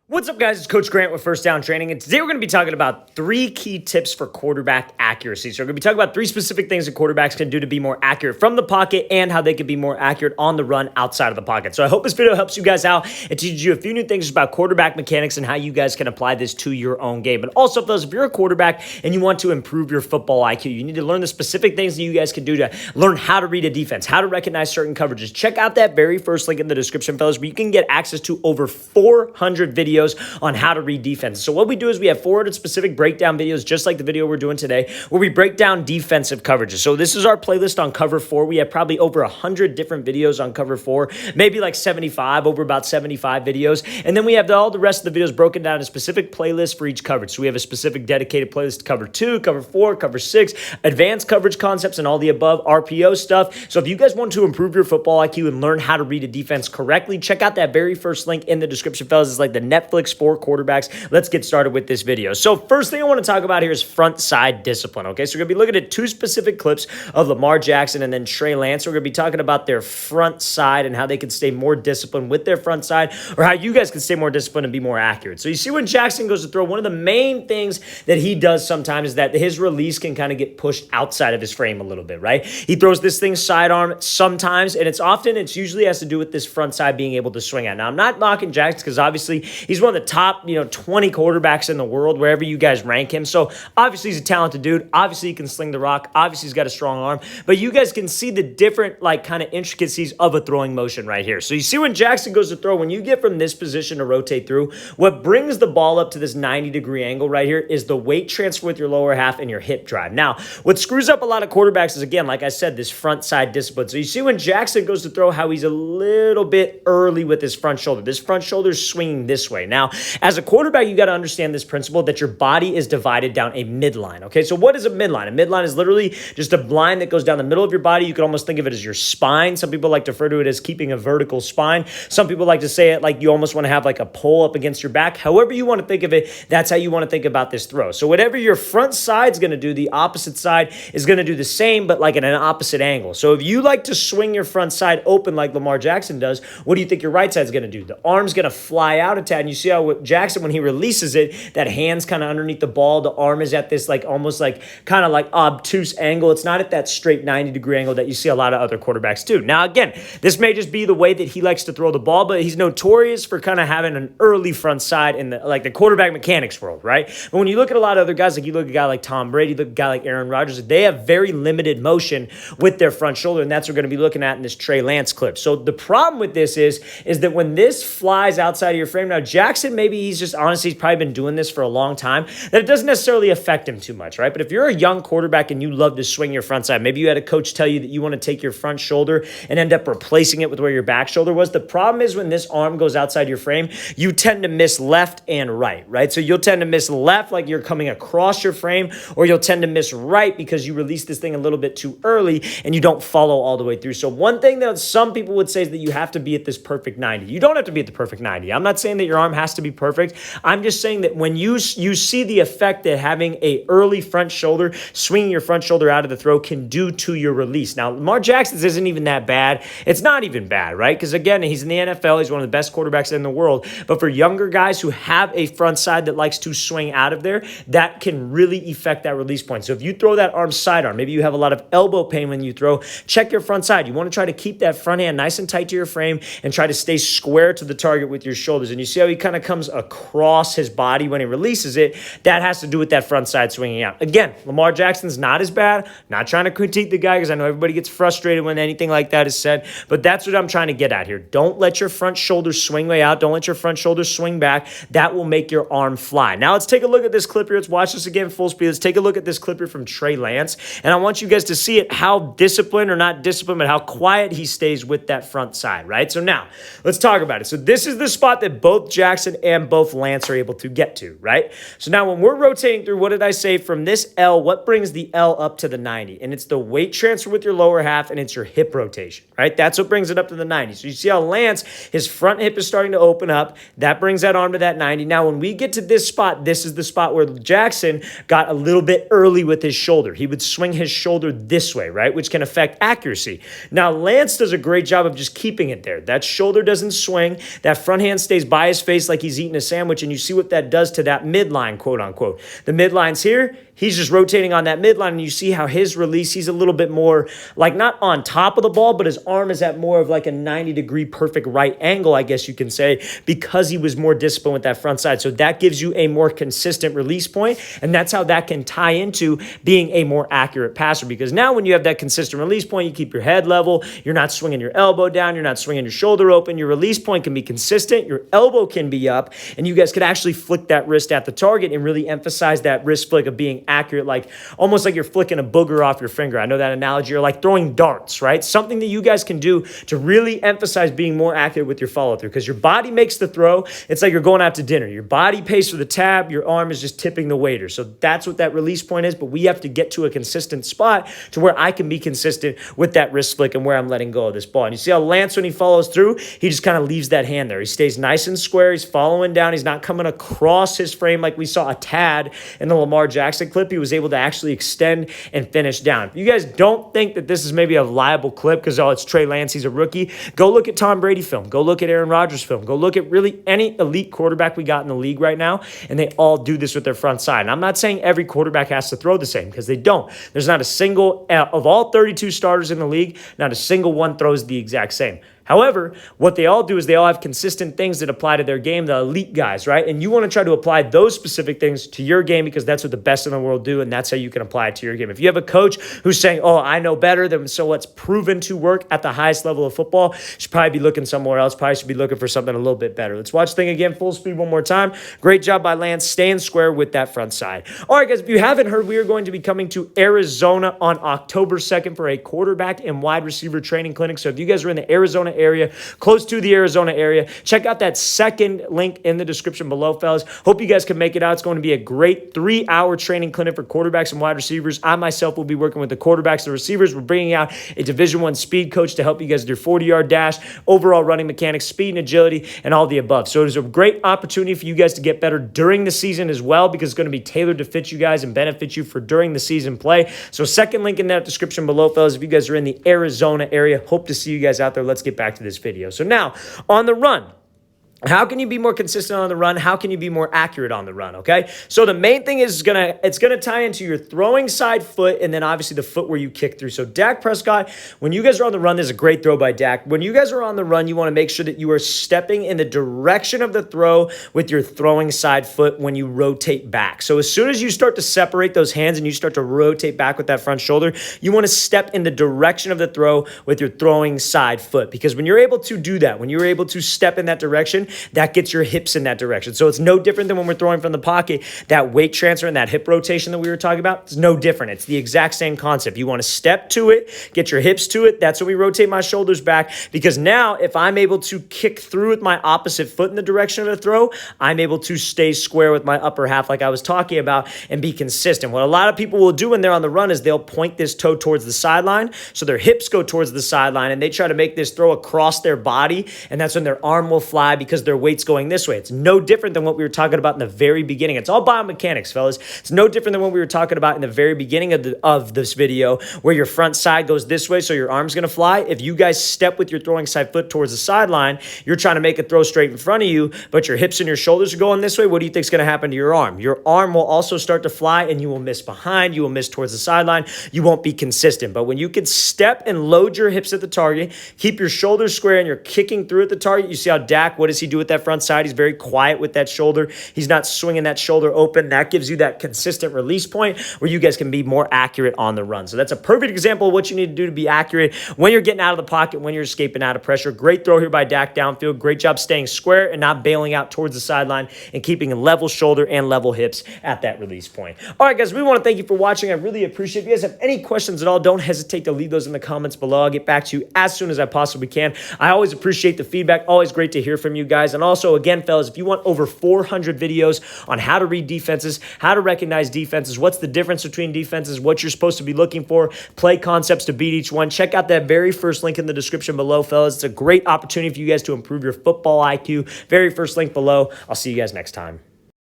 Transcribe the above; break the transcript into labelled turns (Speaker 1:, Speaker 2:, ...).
Speaker 1: What's up, guys? It's Coach Grant with First Down Training, and today we're going to be talking about 3 key tips for quarterback accuracy. So we're going to be talking about 3 specific things that quarterbacks can do to be more accurate from the pocket and how they can be more accurate on the run outside of the pocket. So I hope this video helps you guys out and teaches you a few new things about quarterback mechanics and how you guys can apply this to your own game. But also, if you're a quarterback and you want to improve your football IQ, you need to learn the specific things that you guys can do to learn how to read a defense, how to recognize certain coverages. Check out that very first link in the description, fellas, where you can get access to over 400 videos on how to read defense. So what we do is we have 400 specific breakdown videos, just like the video we're doing today, where we break down defensive coverages. So this is our playlist on cover 4. We have probably over 100 different videos on cover 4, maybe like 75, over about 75 videos. And then we have all the rest of the videos broken down in specific playlists for each coverage. So we have a specific dedicated playlist to cover 2, cover 4, cover 6, advanced coverage concepts, and all the above RPO stuff. So if you guys want to improve your football IQ and learn how to read a defense correctly, check out that very first link in the description, fellas. It's like the Netflix for quarterbacks. Let's get started with this video. So first thing I want to talk about here is front side discipline. Okay, so we're going to be looking at 2 specific clips of Lamar Jackson and then Trey Lance. We're going to be talking about their front side and how they can stay more disciplined with their front side, or how you guys can stay more disciplined and be more accurate. So you see when Jackson goes to throw, one of the main things that he does sometimes is that his release can kind of get pushed outside of his frame a little bit, right? He throws this thing sidearm sometimes, and it's usually has to do with this front side being able to swing at. Now, I'm not knocking Jackson because obviously he's one of the top 20 quarterbacks in the world, wherever you guys rank him. So obviously he's a talented dude. Obviously he can sling the rock. Obviously he's got a strong arm. But you guys can see the different kind of intricacies of a throwing motion right here. So you see when Jackson goes to throw, when you get from this position to rotate through, what brings the ball up to this 90-degree angle right here is the weight transfer with your lower half and your hip drive. Now, what screws up a lot of quarterbacks is, again, like I said, this front side discipline. So you see when Jackson goes to throw, how he's a little bit early with his front shoulder. This front shoulder is swinging this way. Now, as a quarterback, you got to understand this principle that your body is divided down a midline. Okay, so what is a midline? A midline is literally just a line that goes down the middle of your body. You can almost think of it as your spine. Some people like to refer to it as keeping a vertical spine. Some people like to say it like you almost want to have like a pole up against your back. However you want to think of it, that's how you want to think about this throw. So whatever your front side's going to do, the opposite side is going to do the same, but like at an opposite angle. So if you like to swing your front side open like Lamar Jackson does, what do you think your right side's going to do? The arm's going to fly out a tad, and you see how Jackson, when he releases it, that hand's kind of underneath the ball. The arm is at this almost kind of obtuse angle. It's not at that straight 90-degree angle that you see a lot of other quarterbacks do. Now, again, this may just be the way that he likes to throw the ball, but he's notorious for kind of having an early front side in the quarterback mechanics world, right? But when you look at a lot of other guys, like you look at a guy like Tom Brady, you look at a guy like Aaron Rodgers, they have very limited motion with their front shoulder, and that's what we're going to be looking at in this Trey Lance clip. So the problem with this is that when this flies outside of your frame, now Jackson, maybe he's probably been doing this for a long time, that it doesn't necessarily affect him too much, right? But if you're a young quarterback and you love to swing your front side, maybe you had a coach tell you that you want to take your front shoulder and end up replacing it with where your back shoulder was. The problem is when this arm goes outside your frame, you tend to miss left and right? So you'll tend to miss left like you're coming across your frame, or you'll tend to miss right because you release this thing a little bit too early and you don't follow all the way through. So one thing that some people would say is that you have to be at this perfect 90. You don't have to be at the perfect 90. I'm not saying that your arm has to be perfect. I'm just saying that when you see the effect that having a early front shoulder, swinging your front shoulder out of the throw can do to your release. Now, Lamar Jackson's isn't even that bad. It's not even bad, right? Because again, he's in the NFL. He's one of the best quarterbacks in the world. But for younger guys who have a front side that likes to swing out of there, that can really affect that release point. So if you throw that arm sidearm, maybe you have a lot of elbow pain when you throw, check your front side. You want to try to keep that front hand nice and tight to your frame and try to stay square to the target with your shoulders. And you see how he kind of comes across his body when he releases it? That has to do with that front side swinging out. Again, Lamar Jackson's not as bad. Not trying to critique the guy because I know everybody gets frustrated when anything like that is said, but that's what I'm trying to get at here. Don't let your front shoulder swing way out. Don't let your front shoulder swing back. That will make your arm fly. Now let's take a look at this clip here. Let's watch this again full speed. Let's take a look at this clip here from Trey Lance, and I want you guys to see it, how disciplined, or not disciplined, but how quiet he stays with that front side, right? So now let's talk about it. So this is the spot that both Jackson and both Lance are able to get to, right? So now when we're rotating through, what did I say? From this L, what brings the L up to the 90? And it's the weight transfer with your lower half, and it's your hip rotation, right? That's what brings it up to the 90. So you see how Lance, his front hip is starting to open up. That brings that arm to that 90. Now, when we get to this spot, this is the spot where Jackson got a little bit early with his shoulder. He would swing his shoulder this way, right, which can affect accuracy. Now, Lance does a great job of just keeping it there. That shoulder doesn't swing. That front hand stays by his face like he's eating a sandwich, and you see what that does to that midline, quote unquote. The midline's here. He's just rotating on that midline, and you see how his release, he's a little bit more, like not on top of the ball, but his arm is at more of like a 90-degree perfect right angle, I guess you can say, because he was more disciplined with that front side. So that gives you a more consistent release point, and that's how that can tie into being a more accurate passer, because now when you have that consistent release point, you keep your head level, you're not swinging your elbow down, you're not swinging your shoulder open, your release point can be consistent, your elbow can be up, and you guys could actually flick that wrist at the target and really emphasize that wrist flick of being accurate, like almost like you're flicking a booger off your finger. I know that analogy, or like throwing darts, right? Something that you guys can do to really emphasize being more accurate with your follow through, because your body makes the throw. It's like you're going out to dinner. Your body pays for the tab, your arm is just tipping the waiter. So that's what that release point is, but we have to get to a consistent spot to where I can be consistent with that wrist flick and where I'm letting go of this ball. And you see how Lance, when he follows through, he just kind of leaves that hand there. He stays nice and square. He's following down. He's not coming across his frame like we saw a tad in the Lamar Jackson clip. He was able to actually extend and finish down. If you guys don't think that this is maybe a liable clip because, oh, it's Trey Lance, he's a rookie, go look at Tom Brady film. Go look at Aaron Rodgers film. Go look at really any elite quarterback we got in the league right now, and they all do this with their front side. And I'm not saying every quarterback has to throw the same, because they don't. There's not a single, of all 32 starters in the league, not a single one throws the exact same. However, what they all do is they all have consistent things that apply to their game, the elite guys, right? And you want to try to apply those specific things to your game, because that's what the best in the world do, and that's how you can apply it to your game. If you have a coach who's saying, oh, I know better than so what's proven to work at the highest level of football, you should probably be looking somewhere else, probably should be looking for something a little bit better. Let's watch the thing again, full speed one more time. Great job by Lance, staying square with that front side. All right, guys, if you haven't heard, we are going to be coming to Arizona on October 2nd for a quarterback and wide receiver training clinic. So if you guys are in the Arizona area, close to the Arizona area, check out that second link in the description below, fellas. Hope you guys can make it out. It's going to be a great 3-hour training clinic for quarterbacks and wide receivers. I myself will be working with the quarterbacks, the receivers. We're bringing out a Division I speed coach to help you guys with your 40-yard dash, overall running mechanics, speed and agility, and all the above. So it is a great opportunity for you guys to get better during the season as well, because it's going to be tailored to fit you guys and benefit you for during the season play. So second link in that description below, fellas. If you guys are in the Arizona area, hope to see you guys out there. Let's get back to this video. So now, on the run, how can you be more consistent on the run? How can you be more accurate on the run, okay? So the main thing is it's gonna tie into your throwing side foot, and then obviously the foot where you kick through. So Dak Prescott, when you guys are on the run, there's a great throw by Dak. When you guys are on the run, you wanna make sure that you are stepping in the direction of the throw with your throwing side foot when you rotate back. So as soon as you start to separate those hands and you start to rotate back with that front shoulder, you wanna step in the direction of the throw with your throwing side foot, because when you're able to do that, when you're able to step in that direction, that gets your hips in that direction. So it's no different than when we're throwing from the pocket. That weight transfer and that hip rotation that we were talking about, it's no different. It's the exact same concept. You want to step to it, get your hips to it. That's when we rotate my shoulders back, because now if I'm able to kick through with my opposite foot in the direction of the throw, I'm able to stay square with my upper half like I was talking about and be consistent. What a lot of people will do when they're on the run is they'll point this toe towards the sideline, so their hips go towards the sideline, and they try to make this throw across their body, and that's when their arm will fly because their weight's going this way. It's no different than what we were talking about in the very beginning. It's all biomechanics, fellas. It's no different than what we were talking about in the very beginning of this video, where your front side goes this way, so your arm's going to fly. If you guys step with your throwing side foot towards the sideline, you're trying to make a throw straight in front of you, but your hips and your shoulders are going this way. What do you think is going to happen to your arm? Your arm will also start to fly, and you will miss behind. You will miss towards the sideline. You won't be consistent. But when you can step and load your hips at the target, keep your shoulders square, and you're kicking through at the target, you see how Dak, what does he do with that front side? He's very quiet with that shoulder. He's not swinging that shoulder open. That gives you that consistent release point where you guys can be more accurate on the run. So that's a perfect example of what you need to do to be accurate when you're getting out of the pocket, when you're escaping out of pressure. Great throw here by Dak downfield. Great job staying square and not bailing out towards the sideline and keeping a level shoulder and level hips at that release point. All right, guys, we want to thank you for watching. I really appreciate it. If you guys have any questions at all, don't hesitate to leave those in the comments below. I'll get back to you as soon as I possibly can. I always appreciate the feedback. Always great to hear from you guys. guys. And also, again, fellas, if you want over 400 videos on how to read defenses, how to recognize defenses, what's the difference between defenses, what you're supposed to be looking for, play concepts to beat each one, check out that very first link in the description below, fellas. It's a great opportunity for you guys to improve your football IQ. Very first link below. I'll see you guys next time.